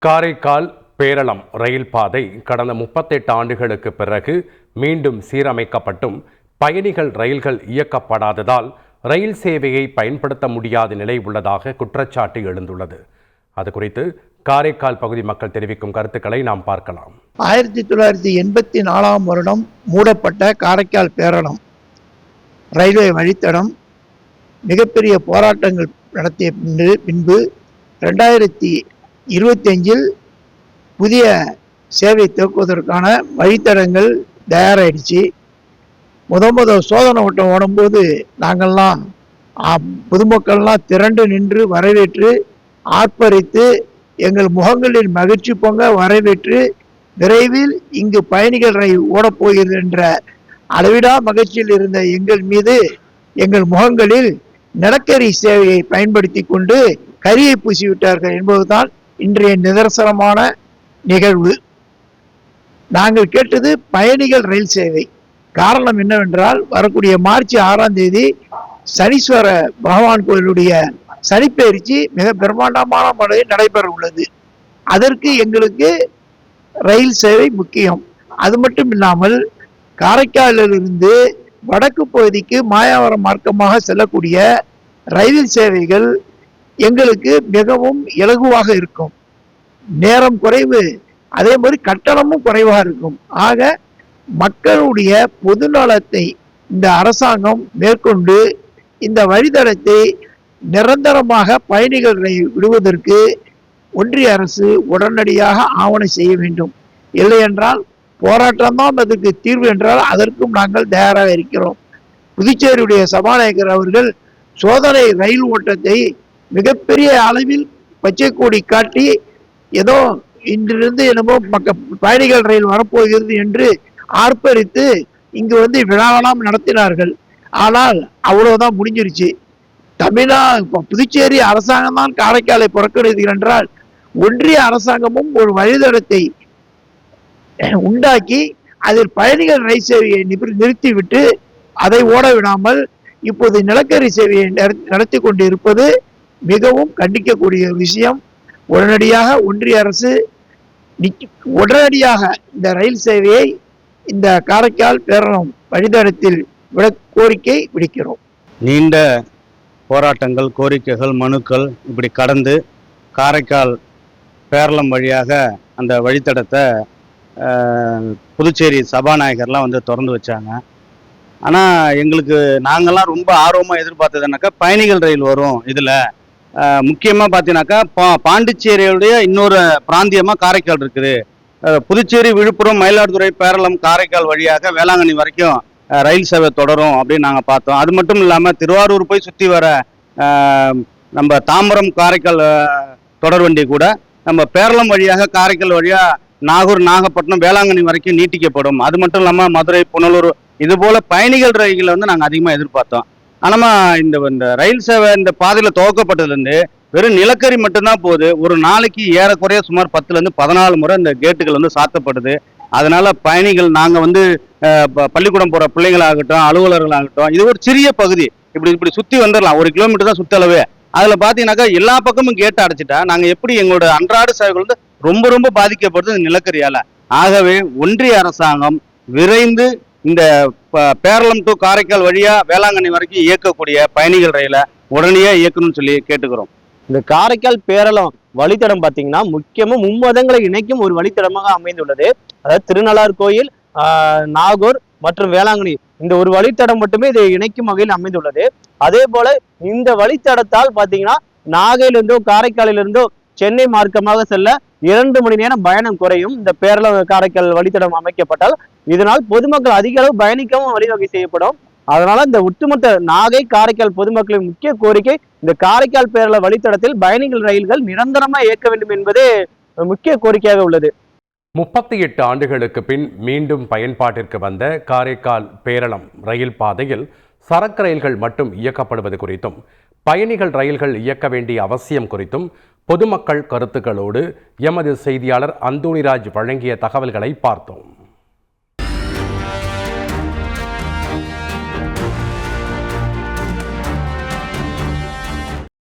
காரைக்கால் பேரளம் ரயில் பாதை கடந்த 38 ஆண்டுகளுக்கு பிறகு மீண்டும் சீரமைக்கப்பட்டும் பயணிகள் ரயில்கள் இயக்கப்படாததால் ரயில் சேவையை பயன்படுத்த முடியாத நிலை உள்ளதாக குற்றச்சாட்டு எழுந்துள்ளது. அது குறித்து காரைக்கால் பகுதி மக்கள் தெரிவிக்கும் கருத்துக்களை நாம் பார்க்கலாம். 1984 வருடம் மூடப்பட்ட காரைக்கால் பேரளம் ரயில்வே வழித்தடம் மிகப்பெரிய போராட்டங்கள் நடத்திய பின்பு 2025 புதிய சேவை துவக்குவதற்கான வழித்தடங்கள் தயாராகிடுச்சு. முதல் சோதனை ஓட்டம் ஓடும்போது நாங்கள்லாம் பொதுமக்கள்லாம் திரண்டு நின்று வரவேற்று ஆர்ப்பரித்து எங்கள் முகங்களில் மகிழ்ச்சி பொங்க வரவேற்று விரைவில் இங்கு பயணிகள் ரயில் ஓடப்போகிறது என்ற அளவிடா மகிழ்ச்சியில் இருந்த எங்கள் மீது எங்கள் முகங்களில் நிலக்கரி சேவையை பயன்படுத்தி கொண்டு கரியை பூசிவிட்டார்கள் என்பதுதான் இன்றைய நிதர்சனமான நிகழ்வு. நாங்கள் கேட்டது பயணிகள் ரயில் சேவை. காரணம் என்னவென்றால் வரக்கூடிய மார்ச் 6ஆம் தேதி சனீஸ்வர பகவான் கோயிலுடைய சனிப்பெயர்ச்சி மிக பிரம்மாண்டமான முறையில் நடைபெற உள்ளது. அதற்கு எங்களுக்கு ரயில் சேவை முக்கியம். அது மட்டும் இல்லாமல் காரைக்காலிலிருந்து வடக்கு பகுதிக்கு மாயாவரம் மார்க்கமாக செல்லக்கூடிய ரயில் சேவைகள் எங்களுக்கு மிகவும் இலகுவாக இருக்கும். நேரம் குறைவு, அதே மாதிரி கட்டணமும் குறைவாக இருக்கும். ஆக மக்களுடைய பொது நலத்தை இந்த அரசாங்கம் மேற்கொண்டு இந்த வழித்தடத்தை நிரந்தரமாக பயணிகள் விடுவதற்கு ஒன்றிய அரசு உடனடியாக ஆவணம் செய்ய வேண்டும். இல்லை என்றால் போராட்டம்தான் அதற்கு தீர்வு என்றால் அதற்கும் நாங்கள் தயாராக இருக்கிறோம். புதுச்சேரியுடைய சபாநாயகர் அவர்கள் சோதனை ரயில் ஓட்டத்தை மிகப்பெரிய அளவில் பச்சை கொடி காட்டி ஏதோ இன்றிலிருந்து என்னமோ பயணிகள் ரயில் வரப்போகிறது என்று ஆர்ப்பரித்து இங்கு விழாவெல்லாம் நடத்தினார்கள். ஆனால் அவ்வளவுதான் முடிஞ்சிருச்சு. புதுச்சேரி அரசாங்கம் தான் காரைக்காலை புறக்கணிக்கிறது என்றால் ஒன்றிய அரசாங்கமும் ஒரு வழித்தடத்தை உண்டாக்கி அதில் பயணிகள் ரயில் சேவையை நிறுத்திவிட்டு அதை ஓட விடாமல் இப்போது நிலக்கரி சேவையை நடத்தி கொண்டு இருப்பது மிகவும் கண்டிக்கக்கூடிய விஷயம். உடனடியாக ஒன்றிய அரசு உடனடியாக இந்த ரயில் சேவையை இந்த காரைக்கால் பேரளம் வழித்தடத்தில் விட கோரிக்கை விடுக்கிறோம். நீண்ட போராட்டங்கள், கோரிக்கைகள், மனுக்கள் இப்படி கடந்து காரைக்கால் பேரளம் வழியாக அந்த வழித்தடத்தை புதுச்சேரி சபாநாயகர்லாம் திறந்து வச்சாங்க. ஆனால் எங்களுக்கு நாங்கள்லாம் ரொம்ப ஆர்வமாக எதிர்பார்த்ததுனாக்கா பயணிகள் ரயில் வரும். இதில் முக்கியமாக பார்த்தீங்கன்னாக்கா பாண்டிச்சேரியுடைய இன்னொரு பிராந்தியமாக காரைக்கால் இருக்குது. புதுச்சேரி, விழுப்புரம், மயிலாடுதுறை, பேரளம், காரைக்கால் வழியாக வேளாங்கண்ணி வரைக்கும் ரயில் சேவை தொடரும் அப்படின்னு நாங்கள் பார்த்தோம். அது மட்டும் இல்லாமல் திருவாரூர் போய் சுற்றி வர நம்ம தாம்பரம் காரைக்கால் தொடர்வண்டி கூட நம்ம பேரளம் வழியாக காரைக்கால் வழியாக நாகூர், நாகப்பட்டினம், வேளாங்கண்ணி வரைக்கும் நீட்டிக்கப்படும். அது மட்டும் இல்லாமல் மதுரை, புனலூர் இது போல் பயணிகள் ரயில்களை நாங்கள் அதிகமாக எதிர்பார்த்தோம். ஆனால் இந்த ரயில் சேவை இந்த பாதையில் துவக்கப்பட்டதுலேருந்து வெறும் நிலக்கரி மட்டும்தான் போகுது. ஒரு நாளைக்கு ஏறக்குறைய சுமார் 10லேருந்து 14 முறை இந்த கேட்டுகள் சாத்தப்படுது. அதனால பயணிகள் நாங்கள் பள்ளிக்கூடம் போகிற பிள்ளைங்களாகட்டும், அலுவலர்களாகட்டும், இது ஒரு சிறிய பகுதி, இப்படி சுற்றி வந்துடலாம். 1 கிலோமீட்டர் தான் சுற்றளவு. அதில் பார்த்தீங்கன்னாக்கா எல்லா பக்கமும் கேட்டு அடைச்சிட்டா நாங்கள் எப்படி எங்களோட அன்றாட சேவைகள் ரொம்ப ரொம்ப பாதிக்கப்படுது நிலக்கரியால். ஆகவே ஒன்றிய அரசாங்கம் விரைந்து இந்த பேரளம் டு காரைக்கால் வழியா வேளாங்கண்ணி வரைக்கும் இயக்கக்கூடிய பயணிகள் ரயிலை உடனே இயக்கணும்னு சொல்லி கேட்டுக்கிறோம். இந்த காரைக்கால் பேரளம் வழித்தடம் பார்த்தீங்கன்னா முக்கியமாக மும்மதங்களை இணைக்கும் ஒரு வழித்தடமாக அமைந்துள்ளது. அதாவது திருநள்ளார் கோயில், நாகூர் மற்றும் வேளாங்கண்ணி இந்த ஒரு வழித்தடம் மட்டுமே இதை இணைக்கும் வகையில் அமைந்துள்ளது. அதே போல இந்த வழித்தடத்தால் பார்த்தீங்கன்னா நாகையிலிருந்தோ காரைக்காலிலிருந்தோ சென்னை மார்க்கமாக செல்ல 2 மணி நேரம் பயணம் குறையும். இந்த பேரளம் காரைக்கால் வழித்தடம் அமைக்கப்பட்டால் இதனால் பொதுமக்கள் அதிக அளவு பயணிக்கவும் வழிவகை செய்யப்படும். அதனால இந்த ஒட்டுமொத்த நாகை காரைக்கால் பொதுமக்களின் முக்கிய கோரிக்கை இந்த காரைக்கால் பேரள வழித்தடத்தில் பயணிகள் ரயில்கள் நிரந்தரமாக இயக்க வேண்டும் என்பதே முக்கிய கோரிக்கையாக உள்ளது. 38 ஆண்டுகளுக்கு பின் மீண்டும் பயன்பாட்டிற்கு வந்த காரைக்கால் பேரளம் ரயில் பாதையில் சரக்கு ரயில்கள் மட்டும் இயக்கப்படுவது குறித்தும் பயணிகள் ரயில்கள் இயக்க வேண்டிய அவசியம் குறித்தும் பொதுமக்கள் கருத்துக்களோடு எமது செய்தியாளர் அந்தோணிராஜ் வழங்கிய தகவல்களை பார்த்தோம்.